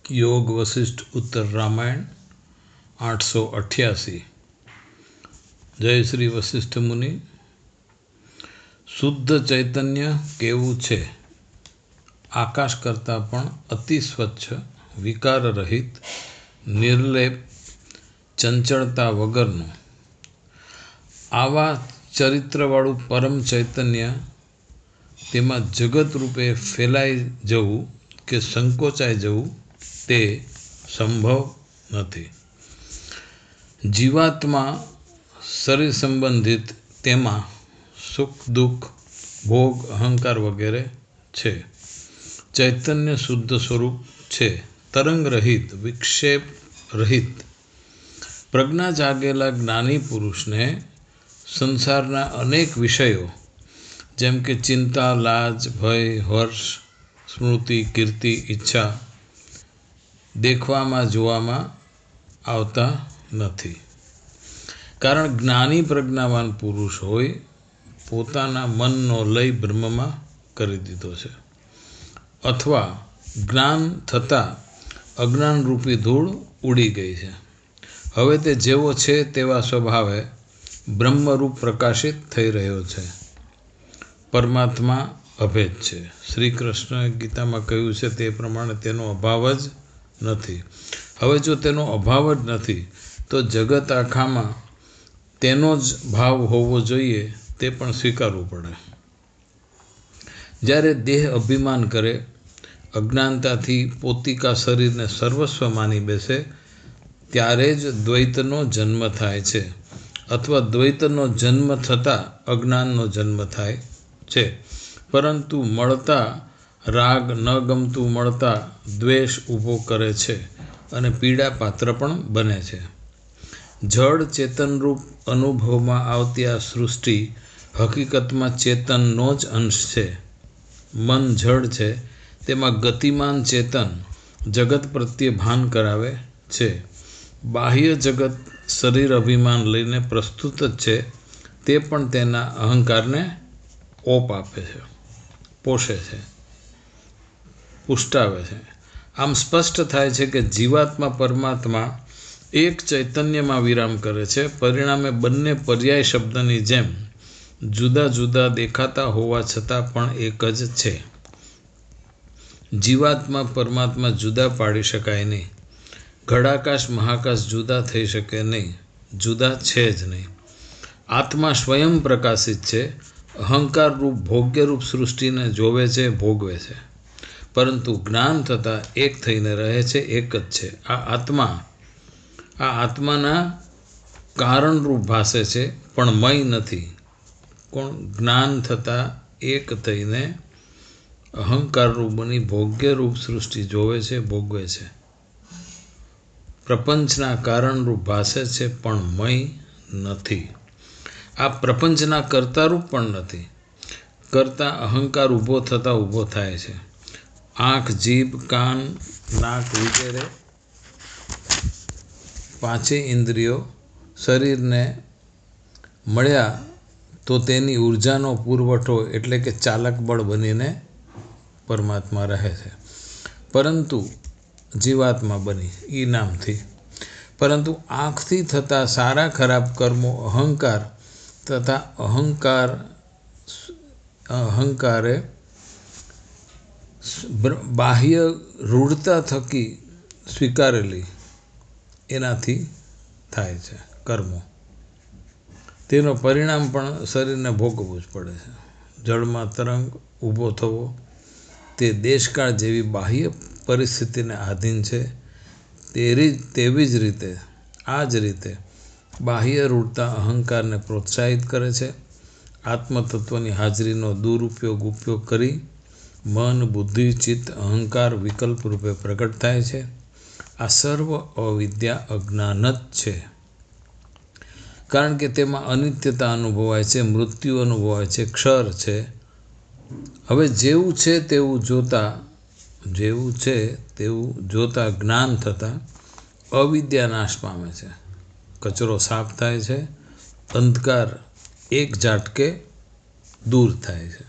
योग वशिष्ठ उत्तर रामायण 888। जय श्री वशिष्ठ मुनि। शुद्ध चैतन्य केवुं छे? आकाश करता पण अति स्वच्छ, विकार रहित, निर्लेप, चंचलता वगरનું आवा चरित्रवाळું परम चैतन्य તેમાં જગત રૂપે ફેલાઈ જવું કે સંકોચાઈ જવું તે સંભવ નથી। જીવાત્મા શરીર સંબંધિત તેમાં સુખ દુઃખ ભોગ અહંકાર વગેરે છે। ચૈતન્ય શુદ્ધ સ્વરૂપ છે, તરંગ રહિત, વિક્ષેપ રહિત। પ્રજ્ઞા જાગેલા જ્ઞાની પુરુષને સંસારના અનેક વિષયો જેમ કે ચિંતા, લાજ, ભય, હર્ષ, સ્મૃતિ, કીર્તિ, ઈચ્છા દેખવામાં જોવામાં આવતા નથી। કારણ જ્ઞાની પ્રજ્ઞાવાન પુરુષ હોય પોતાના મનનો લય બ્રહ્મમાં કરી દીધો છે, અથવા જ્ઞાન થતાં અજ્ઞાનરૂપી ધૂળ ઉડી ગઈ છે। હવે તે જેવો છે તેવા સ્વભાવે બ્રહ્મરૂપ પ્રકાશિત થઈ રહ્યો છે। પરમાત્મા અભેદ છે। શ્રી કૃષ્ણએ ગીતામાં કહ્યું છે તે પ્રમાણે તેનો અભાવ જ નથી। હવે જો તેનો અભાવ જ નથી તો જગત આખામાં તેનો જ ભાવ હોવો જોઈએ તે પણ સ્વીકારવું પડે। જ્યારે દેહ અભિમાન કરે, અજ્ઞાનતાથી પોતિકા શરીરને સર્વસ્વ માની બેસે ત્યારે જ દ્વૈતનો જન્મ થાય છે, અથવા દ્વૈતનો જન્મ થતાં અજ્ઞાનનો જન્મ થાય છે। પરંતુ મળતા રાગ ન ગમતું મળતા દ્વેષ ઊભો કરે છે અને પીડા પાત્ર પણ બને છે। જડ ચેતનરૂપ અનુભવમાં આવતી આ સૃષ્ટિ હકીકતમાં ચેતનનો જ અંશ છે। મન જડ છે, તેમાં ગતિમાન ચેતન જગત પ્રત્યે ભાન કરાવે છે। બાહ્ય જગત શરીર અભિમાન લઈને પ્રસ્તુત જ છે, તે પણ તેના અહંકારને ઓપ આપે છે, પોષે છે, પુષ્ટાવે છે। આમ સ્પષ્ટ થાય છે કે જીવાત્મા પરમાત્મા એક ચૈતન્યમાં વિરામ કરે છે, પરિણામે બંને પર્યાય શબ્દની જેમ જુદા જુદા દેખાતા હોવા છતાં પણ એક જ છે। જીવાત્મા પરમાત્મા જુદા પાડી શકાય નહીં। ઘડાકાશ મહાકાશ જુદા થઈ શકે નહીં, જુદા છે જ નહીં। આત્મા સ્વયં પ્રકાશિત છે, અહંકાર રૂપ ભોગ્યરૂપ સૃષ્ટિને જોવે છે, ભોગવે છે, પરંતુ જ્ઞાન થતાં એક થઈને રહે છે, એક જ છે। આ આત્માના કારણરૂપ ભાસે છે પણ મય નથી। કોણ? જ્ઞાન થતાં એક થઈને અહંકારરૂપ બની ભોગ્યરૂપ સૃષ્ટિ જોવે છે, ભોગવે છે, પ્રપંચના કારણરૂપ ભાસે છે પણ મય નથી। આ પ્રપંચના કર્તારૂપ પણ નથી। કરતા અહંકાર ઊભો થતાં ઊભો થાય છે। આંખ, જીભ, કાન, નાક વગેરે પાંચે ઇન્દ્રિયો શરીરને મળ્યા તો તેની ઉર્જાનો પુરવઠો એટલે કે ચાલક બળ બનીને પરમાત્મા રહે છે, પરંતુ જીવાત્મા બની એ નામથી। પરંતુ આંખથી થતા સારા ખરાબ કર્મો અહંકાર તથા અહંકારે બાહ્ય રૂઢતા થકી સ્વીકારેલી એનાથી થાય છે કર્મો, તેનો પરિણામ પણ શરીરને ભોગવવું જ પડે છે। જળમાં તરંગ ઊભો થવો તે દેશકાળ જેવી બાહ્ય પરિસ્થિતિને આધીન છે। તેવી જ રીતે આ જ રીતે બાહ્ય રૂઢતા અહંકારને પ્રોત્સાહિત કરે છે। આત્મતત્વની હાજરીનો ઉપયોગ કરી મન, બુદ્ધિ, ચિત્ત, અહંકાર વિકલ્પ રૂપે પ્રગટ થાય છે। આ સર્વ અવિદ્યા અજ્ઞાન જ છે, કારણ કે તેમાં અનિત્યતા અનુભવાય છે, મૃત્યુ અનુભવાય છે, ક્ષર છે। હવે જેવું છે તેવું જોતા જ્ઞાન થતાં અવિદ્યા નાશ પામે છે, કચરો સાફ થાય છે, અંધકાર એક ઝાટકે દૂર થાય છે।